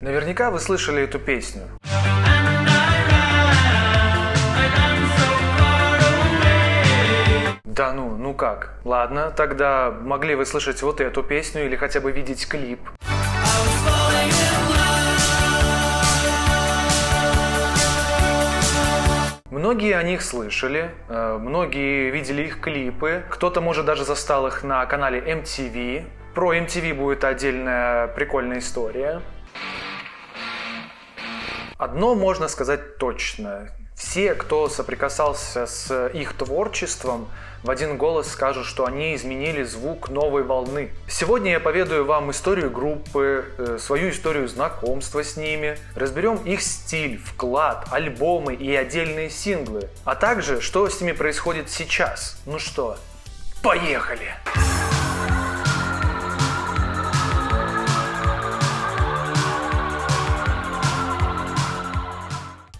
Наверняка вы слышали эту песню. Да ну как? Ладно, тогда могли вы слышать вот эту песню или хотя бы видеть клип. Многие о них слышали, многие видели их клипы, кто-то, может, даже застал их на канале MTV. Про MTV будет отдельная прикольная история. Одно можно сказать точно. Все, кто соприкасался с их творчеством, в один голос скажут, что они изменили звук новой волны. Сегодня я поведаю вам историю группы, свою историю знакомства с ними, разберем их стиль, вклад, альбомы и отдельные синглы, а также, что с ними происходит сейчас. Ну что, поехали!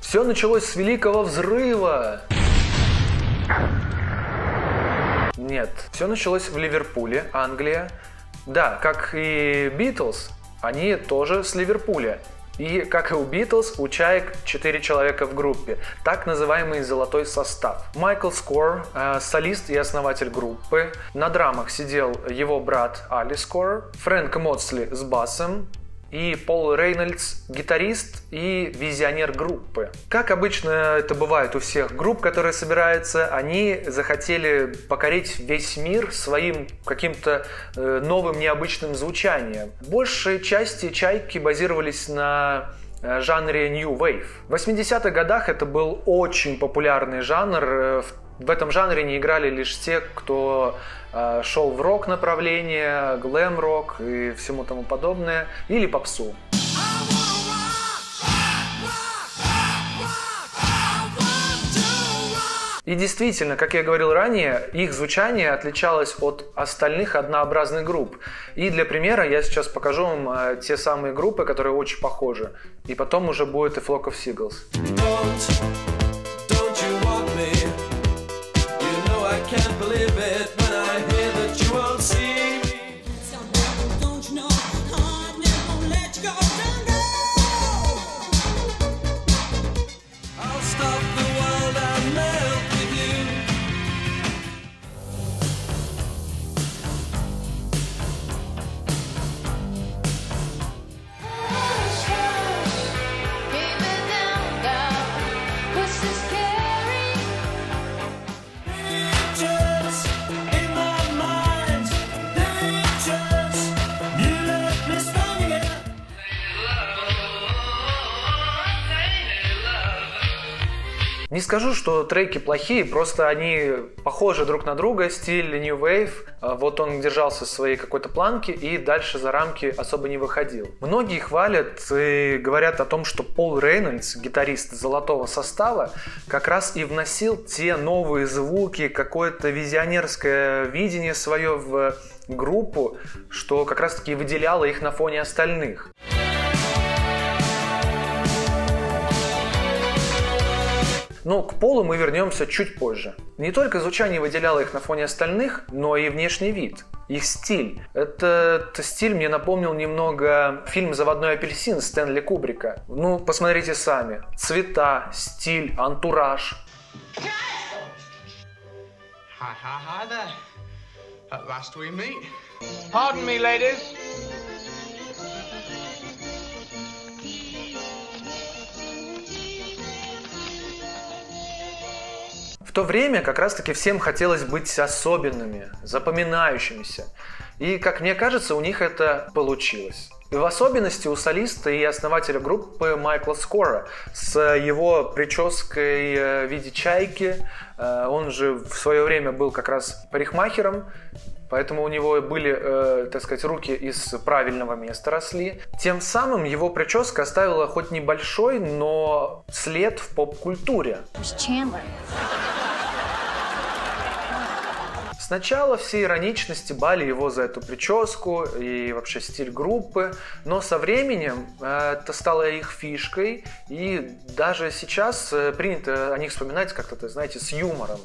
Все началось с Великого Взрыва. Нет, все началось в Ливерпуле, Англия. Да, как и Битлз, они тоже с Ливерпуля. И, как и у Битлз, у Чаек 4 человека в группе. Так называемый золотой состав. Майкл Скор, солист и основатель группы. На драмах сидел его брат Али Скор. Фрэнк Модсли с басом. И Пол Рейнольдс, гитарист и визионер группы. Как обычно это бывает у всех групп, которые собираются, они захотели покорить весь мир своим каким-то новым необычным звучанием. В большей части Чайки базировались на жанре New Wave. В 80-х годах это был очень популярный жанр. В этом жанре не играли лишь те, кто шел в рок направление, глэм-рок и всему тому подобное, или попсу. И действительно, как я говорил ранее, их звучание отличалось от остальных однообразных групп. И для примера я сейчас покажу вам те самые группы, которые очень похожи. И потом уже будет и Flock of Seagulls. Не скажу, что треки плохие, просто они похожи друг на друга, стиль New Wave. Вот он держался в своей какой-то планке и дальше за рамки особо не выходил. Многие хвалят и говорят о том, что Пол Рейнольдс, гитарист золотого состава, как раз и вносил те новые звуки, какое-то визионерское видение свое в группу, что как раз-таки выделяло их на фоне остальных. Но к Полу мы вернемся чуть позже. Не только звучание выделяло их на фоне остальных, но и внешний вид, их стиль. Этот стиль мне напомнил немного фильм «Заводной апельсин» Стэнли Кубрика. Ну, посмотрите сами. Цвета, стиль, антураж. Hi there. At last we meet. Pardon me, ladies. В то время как раз-таки всем хотелось быть особенными, запоминающимися. И, как мне кажется, у них это получилось. И в особенности у солиста и основателя группы Майкла Скора с его прической в виде чайки. Он же в свое время был как раз парикмахером, поэтому у него были, так сказать, руки из правильного места росли. Тем самым его прическа оставила хоть небольшой, но след в поп-культуре. Сначала все иронично стебали его за эту прическу и вообще стиль группы, но со временем это стало их фишкой, и даже сейчас принято о них вспоминать как-то, знаете, с юмором.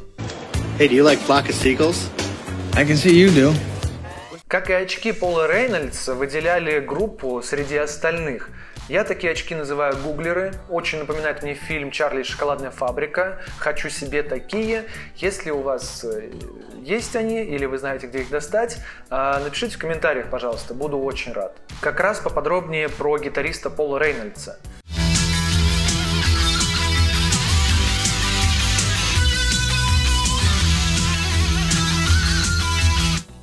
Hey, do you like Flock of Seagulls? I can see you do. Как и очки Пола Рейнольдса выделяли группу среди остальных. Я такие очки называю гуглеры. Очень напоминает мне фильм «Чарли и шоколадная фабрика». Хочу себе такие. Если у вас есть они или вы знаете, где их достать, напишите в комментариях, пожалуйста. Буду очень рад. Как раз поподробнее про гитариста Пола Рейнольдса.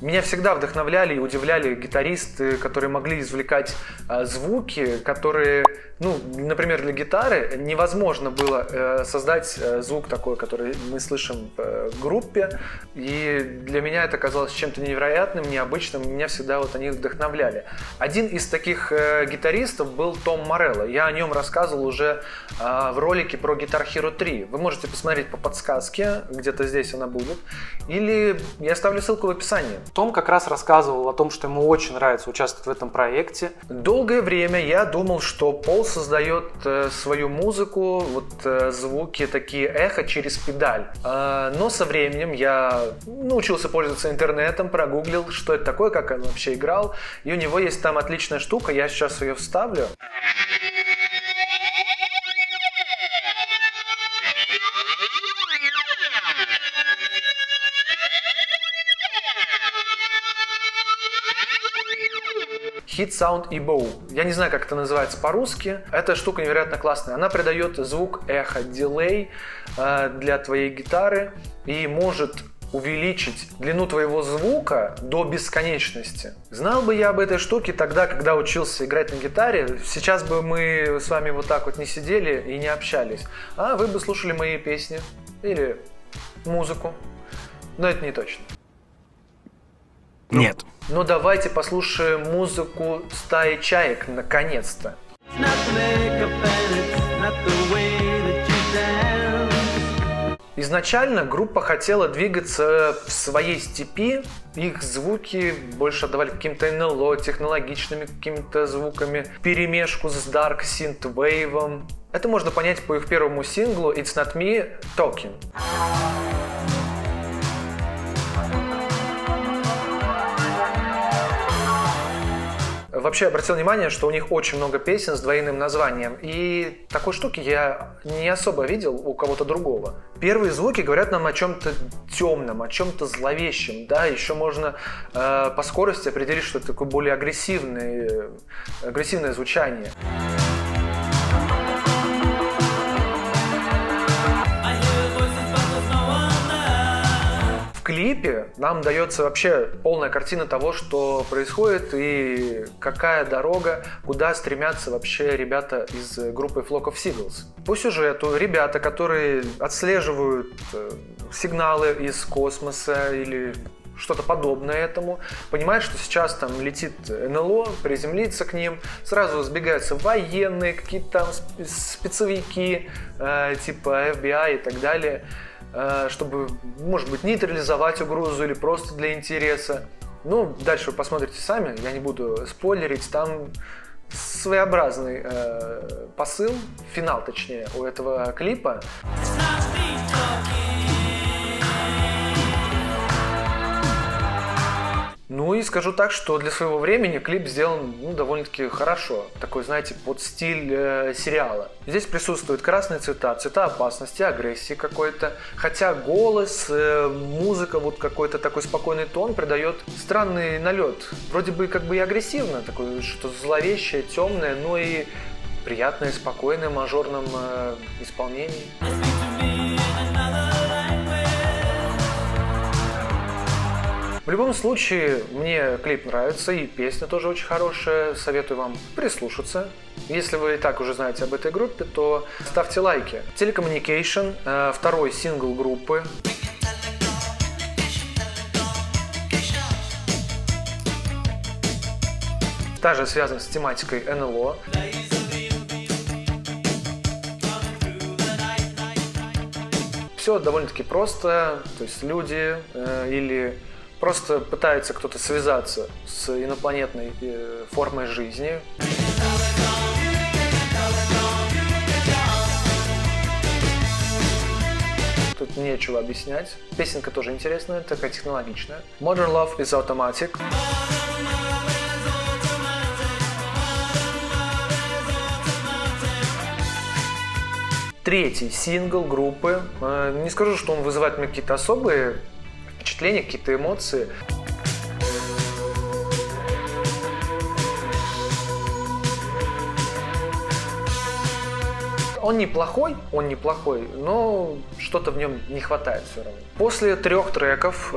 Меня всегда вдохновляли и удивляли гитаристы, которые могли извлекать звуки, которые, например, для гитары невозможно было создать звук такой, который мы слышим в группе. И для меня это казалось чем-то невероятным, необычным. Меня всегда они вдохновляли. Один из таких гитаристов был Том Морелло. Я о нем рассказывал уже в ролике про Guitar Hero 3. Вы можете посмотреть по подсказке, где-то здесь она будет. Или я оставлю ссылку в описании. Том как раз рассказывал о том, что ему очень нравится участвовать в этом проекте. Долгое время я думал, что Пол создает свою музыку, звуки, такие эхо через педаль. Но со временем я научился пользоваться интернетом, прогуглил, что это такое, как он вообще играл. И у него есть там отличная штука, я сейчас ее вставлю. Hit Sound EBow. Я не знаю, как это называется по-русски. Эта штука невероятно классная. Она придает звук эхо, дилей для твоей гитары и может увеличить длину твоего звука до бесконечности. Знал бы я об этой штуке тогда, когда учился играть на гитаре, сейчас бы мы с вами не сидели и не общались, а вы бы слушали мои песни или музыку. Но это не точно. Нет. Но давайте послушаем музыку стаи чаек, наконец-то. Изначально группа хотела двигаться в своей степи, их звуки больше отдавали каким-то НЛО, технологичными какими-то звуками, перемешку с Dark Synthwave. Это можно понять по их первому синглу It's Not Me Talking. Вообще обратил внимание, что у них очень много песен с двойным названием, и такой штуки я не особо видел у кого-то другого. Первые звуки говорят нам о чем-то темном, о чем-то зловещем, да, еще можно по скорости определить, что это такое более агрессивное звучание. В клипе нам дается вообще полная картина того, что происходит и какая дорога, куда стремятся вообще ребята из группы Flock of Seagulls. По сюжету ребята, которые отслеживают сигналы из космоса или что-то подобное этому, понимают, что сейчас там летит НЛО, приземлится к ним, сразу сбегаются военные, какие-то там спецовики, типа FBI и так далее, чтобы, может быть, нейтрализовать угрозу или просто для интереса. Дальше вы посмотрите сами, я не буду спойлерить, там своеобразный посыл, финал точнее, у этого клипа. И скажу так, что для своего времени клип сделан довольно-таки хорошо. Такой, знаете, под стиль сериала. Здесь присутствуют красные цвета, цвета опасности, агрессии какой-то. Хотя голос, музыка, какой-то такой спокойный тон придает странный налет. Вроде бы и агрессивно, такое что-то зловещее, темное, но и приятное, спокойное в мажорном исполнении. В любом случае, мне клип нравится, и песня тоже очень хорошая. Советую вам прислушаться. Если вы и так уже знаете об этой группе, то ставьте лайки. Telecommunication, второй сингл группы. Также связан с тематикой НЛО. Все довольно-таки просто, то есть люди или просто пытается кто-то связаться с инопланетной формой жизни. Тут нечего объяснять. Песенка тоже интересная, такая технологичная. Modern Love is Automatic. третий сингл группы. Не скажу, что он вызывает у меня какие-то особые впечатления, какие-то эмоции. Он неплохой, но что-то в нем не хватает все равно. После 3 треков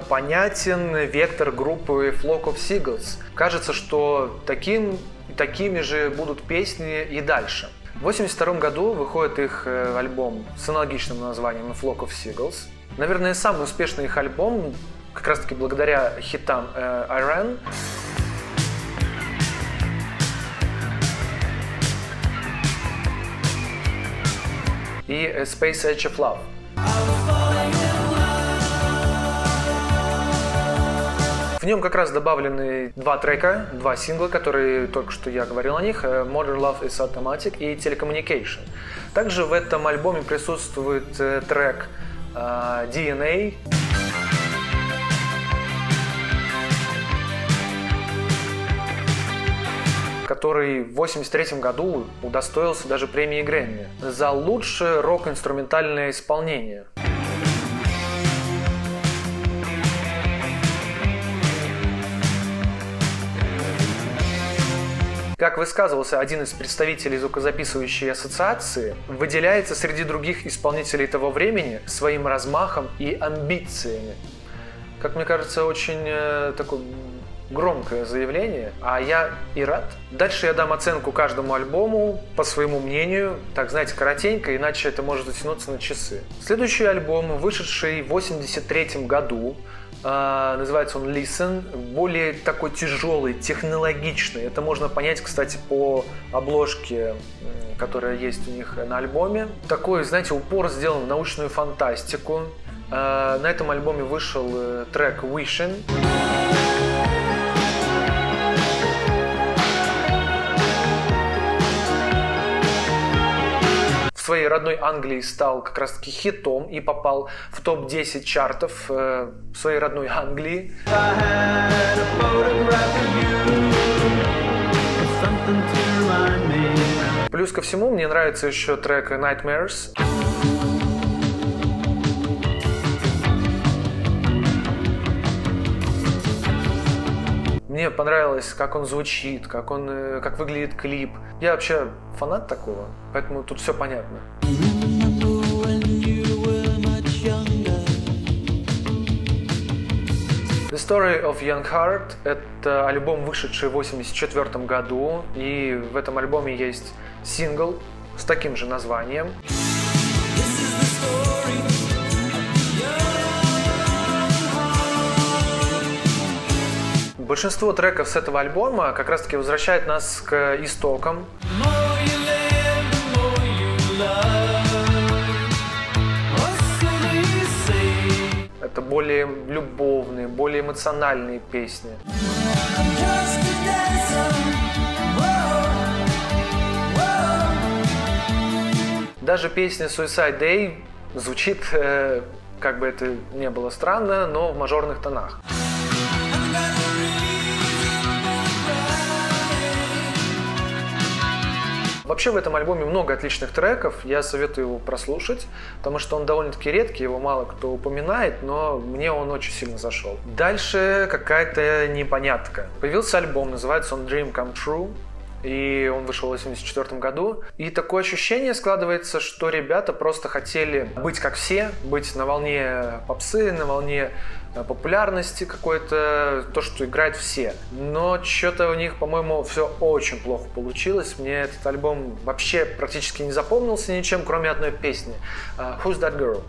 понятен вектор группы Flock of Seagulls. Кажется, что такими же будут песни и дальше. В 1982 году выходит их альбом с аналогичным названием Flock of Seagulls. Наверное, самый успешный их альбом, как раз таки благодаря хитам Iran. И Space Age of Love. В нем как раз добавлены 2 трека, 2 сингла, которые только что я говорил о них, Modern Love is Automatic и Telecommunication. Также в этом альбоме присутствует трек DNA, который в 1983 году удостоился даже премии Грэмми за лучшее рок-инструментальное исполнение. Как высказывался один из представителей звукозаписывающей ассоциации, выделяется среди других исполнителей того времени своим размахом и амбициями. Как мне кажется, очень такое громкое заявление, а я и рад. Дальше я дам оценку каждому альбому по своему мнению, так, знаете, коротенько, иначе это может затянуться на часы. Следующий альбом, вышедший в 1983 году, называется он Listen, более такой тяжелый, технологичный. Это можно понять, кстати, по обложке, которая есть у них на альбоме. Такой, знаете, упор сделан в научную фантастику. На этом альбоме вышел трек Wishing. В своей родной Англии стал как раз таки хитом и попал в топ-10 чартов в своей родной Англии. Плюс ко всему мне нравится еще трек Nightmares. Мне понравилось, как он звучит, как выглядит клип. Я вообще фанат такого, поэтому тут все понятно. The Story of Young Heart – это альбом, вышедший в 1984 году, и в этом альбоме есть сингл с таким же названием. Большинство треков с этого альбома как раз-таки возвращает нас к истокам. Это более любовные, более эмоциональные песни. Даже песня Suicide Day звучит, как бы это ни было странно, но в мажорных тонах. Вообще в этом альбоме много отличных треков, я советую его прослушать, потому что он довольно-таки редкий, его мало кто упоминает, но мне он очень сильно зашел. Дальше какая-то непонятка. Появился альбом, называется он Dream Come True, и он вышел в 1984 году. И такое ощущение складывается, что ребята просто хотели быть как все, быть на волне попсы, на волне популярности какой-то, то, что играют все. Но что-то у них, по-моему, все очень плохо получилось. Мне этот альбом вообще практически не запомнился ничем, кроме одной песни. Who's That Girl?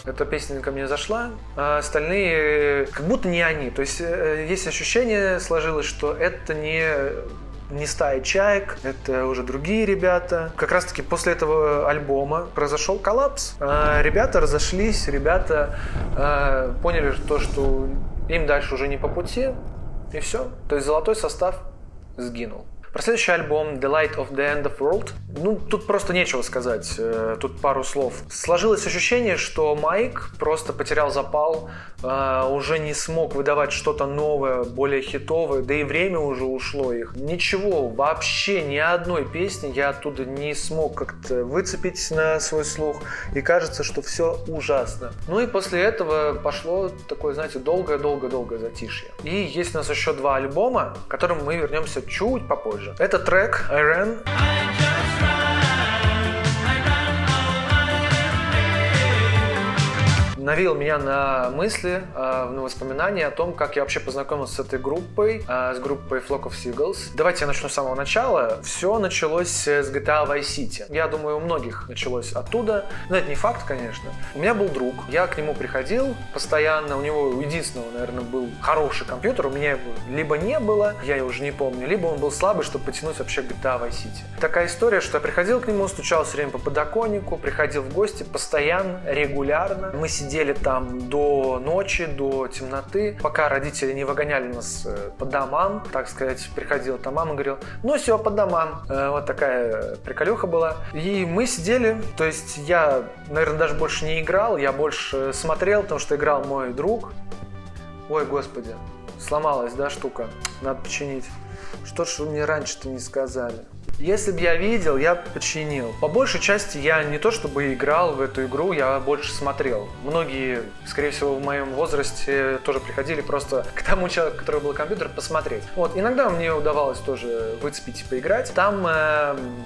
Эта песенка мне зашла, а остальные как будто не они. То есть есть ощущение сложилось, что это не стая чаек, это уже другие ребята. Как раз таки после этого альбома произошел коллапс. Ребята разошлись, ребята поняли то, что им дальше уже не по пути, и все. То есть золотой состав сгинул. Про следующий альбом The Light of the End of World, ну, тут просто нечего сказать, тут пару слов. Сложилось ощущение, что Майк просто потерял запал, уже не смог выдавать что-то новое, более хитовое, да и время уже ушло их. Ничего, вообще ни одной песни я оттуда не смог как-то выцепить на свой слух, и кажется, что все ужасно. Ну и после этого пошло такое, знаете, долгое-долгое затишье. И есть у нас еще 2 альбома, к которым мы вернемся чуть попозже. Это трек I Ran. Навел меня на мысли, на воспоминания о том, как я вообще познакомился с этой группой, с группой Flock of Seagulls. Давайте я начну с самого начала. Все началось с GTA Vice City. Я думаю, у многих началось оттуда. Но это не факт, конечно. У меня был друг, я к нему приходил постоянно. У него у единственного, наверное, был хороший компьютер. У меня его либо не было, я уже не помню, либо он был слабый, чтобы потянуть вообще GTA Vice City. Такая история, что я приходил к нему, стучал все время по подоконнику, приходил в гости постоянно, регулярно. Мы сидели там до ночи, до темноты, пока родители не выгоняли нас по домам, так сказать. Приходила там мама и говорила: ну все, по домам. Вот такая приколюха была. И мы сидели, то есть я, наверное, даже больше не играл, я больше смотрел, потому что играл мой друг. Ой, господи, сломалась, да, штука? Надо починить. Что ж вы мне раньше-то не сказали? Если бы я видел, я бы починил. По большей части я не то чтобы играл в эту игру, я больше смотрел. Многие, скорее всего, в моем возрасте тоже приходили просто к тому человеку, у которого был компьютер, посмотреть. Вот, иногда мне удавалось тоже выцепить и поиграть. Там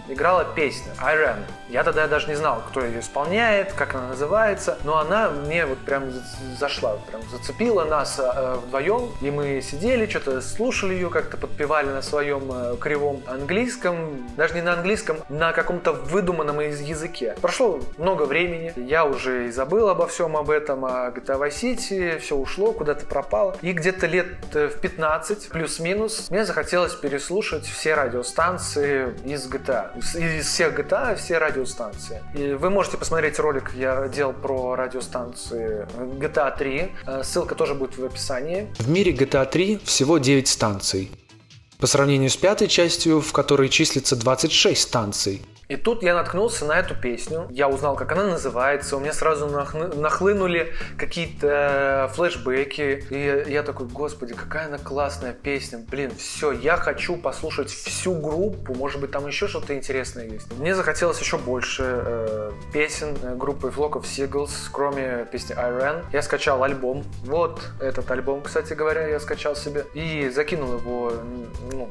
играла песня I Ran. Я тогда даже не знал, кто ее исполняет, как она называется, но она мне вот прям зашла, прям зацепила нас вдвоем. И мы сидели, что-то слушали ее, как-то подпевали на своем кривом английском. Даже не на английском, на каком-то выдуманном языке. Прошло много времени, я уже и забыл обо всем об этом, о GTA Vice City, все ушло, куда-то пропало. И где-то лет в 15, плюс-минус, мне захотелось переслушать все радиостанции из GTA. Из всех GTA все радиостанции. И вы можете посмотреть ролик, я делал про радиостанции GTA 3. Ссылка тоже будет в описании. В мире GTA 3 всего 9 станций. По сравнению с 5-й частью, в которой числится 26 станций. И тут я наткнулся на эту песню, я узнал, как она называется, у меня сразу нахлынули какие-то флешбеки, и я такой: господи, какая она классная песня, блин, все, я хочу послушать всю группу, может быть, там еще что-то интересное есть. Мне захотелось еще больше песен группы Flock of Seagulls, кроме песни I Ran. Я скачал альбом, вот этот альбом, кстати говоря, я скачал себе, и закинул его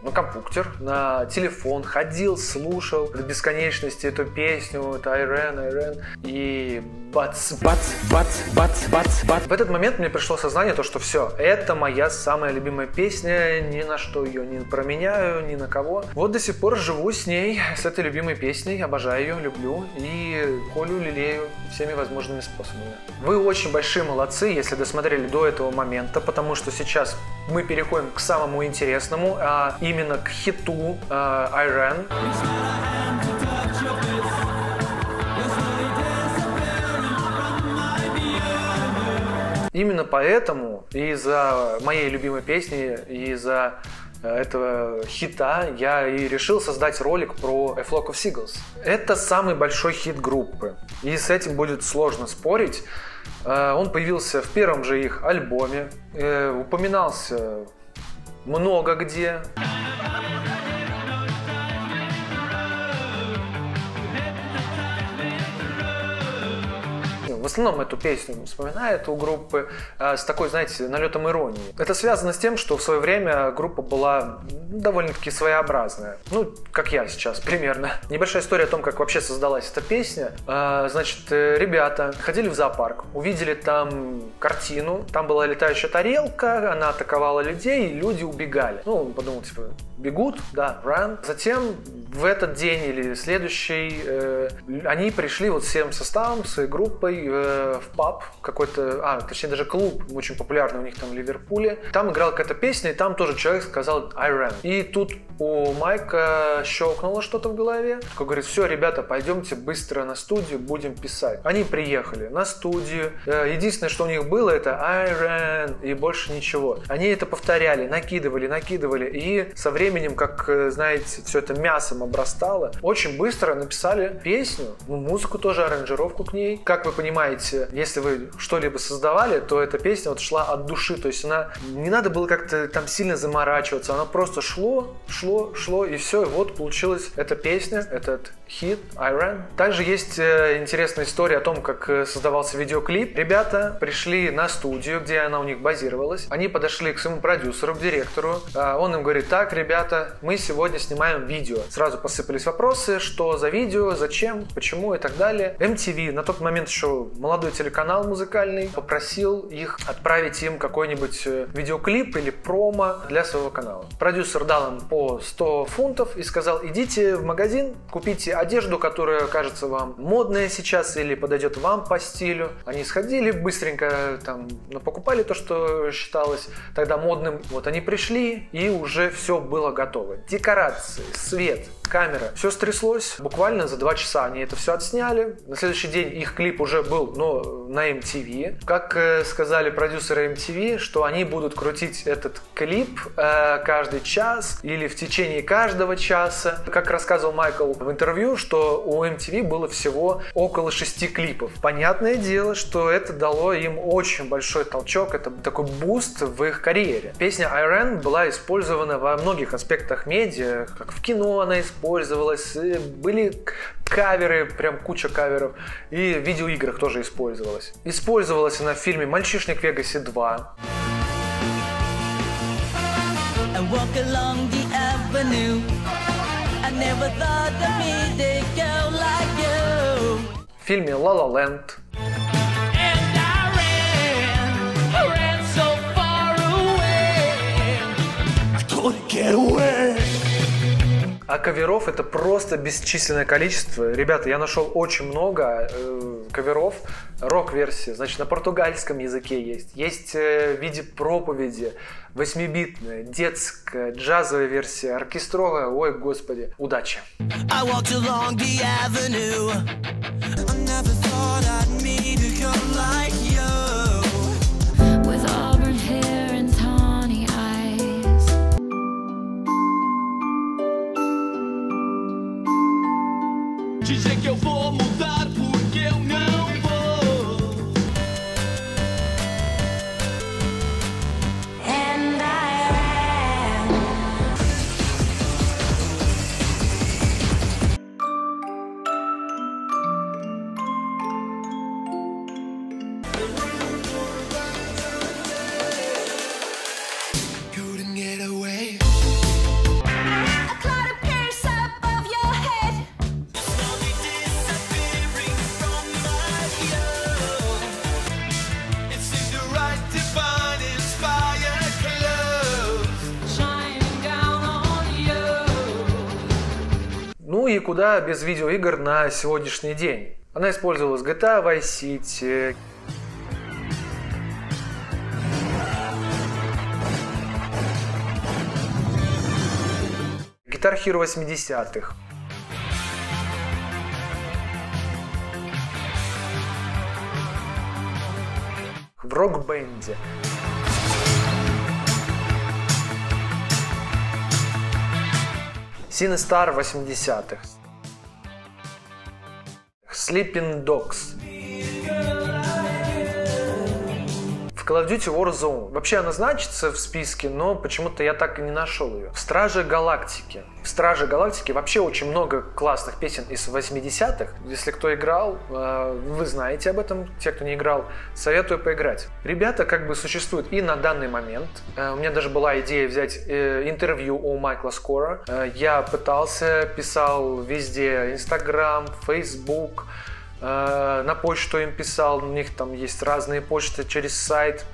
на компьютер, на телефон, ходил, слушал до бесконечности эту песню, это I Ran, и бац. В этот момент мне пришло сознание, то, что все, это моя самая любимая песня, ни на что ее не променяю, ни на кого. Вот до сих пор живу с ней, с этой любимой песней, обожаю ее, люблю и холю, лелею всеми возможными способами. Вы очень большие молодцы, если досмотрели до этого момента, потому что сейчас мы переходим к самому интересному, а именно к хиту I Ran. Именно поэтому, из-за моей любимой песни, из-за этого хита, я и решил создать ролик про A Flock of Seagulls. Это самый большой хит группы, и с этим будет сложно спорить. Он появился в первом же их альбоме, упоминался много где. В основном эту песню вспоминает у группы с такой, знаете, налетом иронии. Это связано с тем, что в свое время группа была довольно-таки своеобразная. Ну, как я сейчас, примерно. Небольшая история о том, как вообще создалась эта песня. Значит, ребята ходили в зоопарк, увидели там картину, там была летающая тарелка, она атаковала людей, и люди убегали. Ну, он подумал, типа, бегут, да, run. Затем в этот день или следующий они пришли вот всем составом, своей группой в паб какой-то, точнее даже клуб, очень популярный у них там в Ливерпуле. Там играла какая-то песня, и там тоже человек сказал I Ran. И тут у Майка щелкнуло что-то в голове. Он говорит: все, ребята, пойдемте быстро на студию, будем писать. Они приехали на студию. Единственное, что у них было, это I Ran, и больше ничего. Они это повторяли, накидывали, и со временем временем, как, знаете, все это мясом обрастало, очень быстро написали песню, музыку тоже, аранжировку к ней. Как вы понимаете, если вы что-либо создавали, то эта песня вот шла от души, то есть она не надо было как-то там сильно заморачиваться, она просто шло, и все, и вот получилась эта песня, этот хит Iran. Также есть интересная история о том, как создавался видеоклип. Ребята пришли на студию, где она у них базировалась. Они подошли к своему продюсеру, к директору. Он им говорит: так, ребята, мы сегодня снимаем видео. Сразу посыпались вопросы, что за видео, зачем, почему и так далее. MTV, на тот момент еще молодой телеканал музыкальный, попросил их отправить им какой-нибудь видеоклип или промо для своего канала. Продюсер дал им по 100 фунтов и сказал: идите в магазин, купите одежду, которая кажется вам модная сейчас или подойдет вам по стилю. Они сходили быстренько, там, покупали то, что считалось тогда модным. Вот они пришли, и уже все было готово. Декорации, свет, камера. Все стряслось. Буквально за 2 часа они это все отсняли. На следующий день их клип уже был, на MTV. Как сказали продюсеры MTV, что они будут крутить этот клип каждый час или в течение каждого часа. Как рассказывал Майкл в интервью, что у MTV было всего около 6 клипов. Понятное дело, что это дало им очень большой толчок. Это такой буст в их карьере. Песня Iran была использована во многих аспектах медиа, как в кино она использовалась, были каверы, прям куча каверов, и в видеоиграх тоже использовалась. Использовалась она в фильме «Мальчишник в Вегасе 2». В фильме «La La Land». А каверов это просто бесчисленное количество. Ребята, я нашел очень много каверов, рок-версии. Значит, на португальском языке есть в виде проповеди, 8-битная, детская, джазовая версия, оркестровая. Ой, господи, удачи! Dizer que eu vou mudar porque eu não vou. And I ran. Couldn't get away. Ну и куда без видеоигр на сегодняшний день? Она использовалась в GTA Vice City, Guitar Hero 80-х, в Рок-бенде, Sinistar 80-х, Sleeping Dogs, в Call of Duty Warzone. Вообще она значится в списке, но почему-то я так и не нашел ее. В Страже Галактики. В Страже Галактики вообще очень много классных песен из 80-х. Если кто играл, вы знаете об этом. Те, кто не играл, советую поиграть. Ребята как бы существуют и на данный момент. У меня даже была идея взять интервью у Майкла Скора. Я пытался, писал везде: Instagram, Facebook, на почту им писал, у них там есть разные почты через сайт.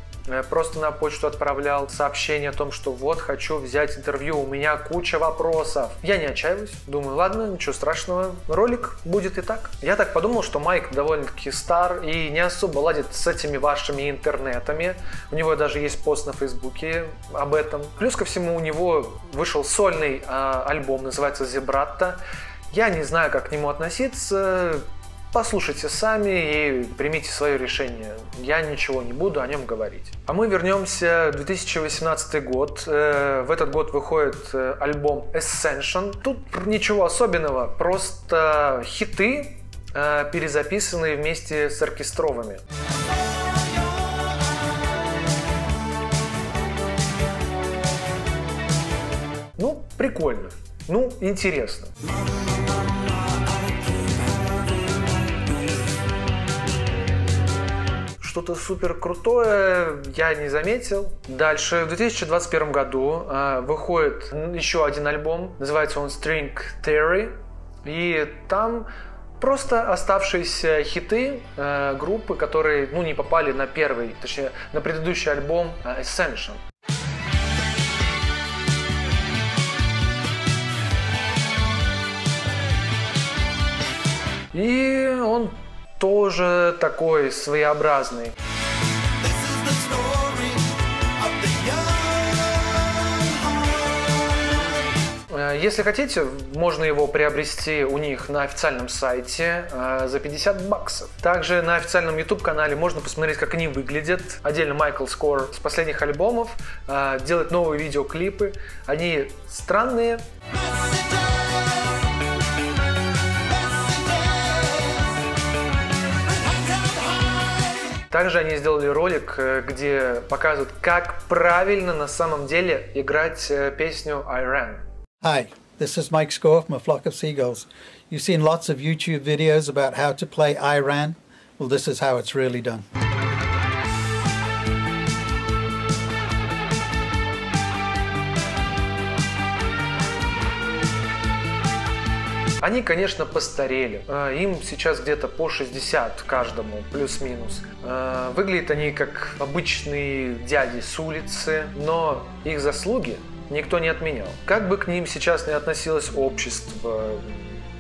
Просто на почту отправлял сообщение о том, что вот, хочу взять интервью, у меня куча вопросов. Я не отчаиваюсь, думаю, ладно, ничего страшного, ролик будет и так. Я так подумал, что Майк довольно-таки стар и не особо ладит с этими вашими интернетами. У него даже есть пост на Фейсбуке об этом. Плюс ко всему у него вышел сольный альбом, называется «Зебратто». Я не знаю, как к нему относиться. послушайте сами и примите свое решение. Я ничего не буду о нем говорить. А мы вернемся в 2018 год. В этот год выходит альбом Ascension. Тут ничего особенного, просто хиты, перезаписанные вместе с оркестровыми. Ну, прикольно. Ну, интересно. Что-то супер крутое я не заметил. Дальше, в 2021 году выходит еще один альбом. Называется он String Theory. И там просто оставшиеся хиты группы, которые не попали на первый, точнее, на предыдущий альбом Ascension. И он тоже такой своеобразный. Если хотите, можно его приобрести у них на официальном сайте за $50. Также на официальном YouTube-канале можно посмотреть, как они выглядят. Отдельно Майкл Скор с последних альбомов делает новые видеоклипы. Они странные. Также они сделали ролик, где показывают, как правильно на самом деле играть песню I Ran. Hi, this is Mike Score from A Flock of Seagulls. You've seen lots of YouTube videos about how to play I Ran. Well, this is how it's really done. Они, конечно, постарели. Им сейчас где-то по 60 каждому, плюс-минус. Выглядят они как обычные дяди с улицы, но их заслуги никто не отменял. Как бы к ним сейчас ни относилось общество,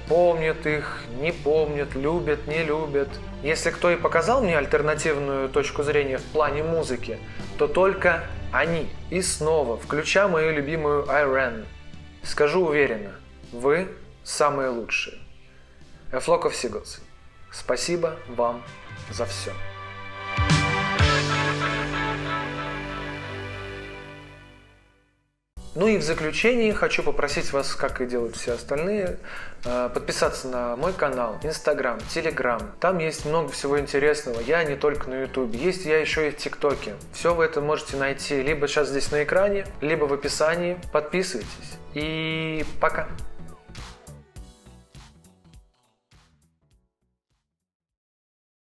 помнят их, не помнят, любят, не любят. Если кто и показал мне альтернативную точку зрения в плане музыки, то только они. И снова, включая мою любимую I Ran, скажу уверенно, вы самые лучшие. A Flock of Seagulls. Спасибо вам за все. Ну и в заключение хочу попросить вас, как и делают все остальные, подписаться на мой канал, Instagram, Telegram. Там есть много всего интересного. Я не только на YouTube. Есть я еще и в ТикТоке. Все вы это можете найти либо сейчас здесь на экране, либо в описании. Подписывайтесь. И пока.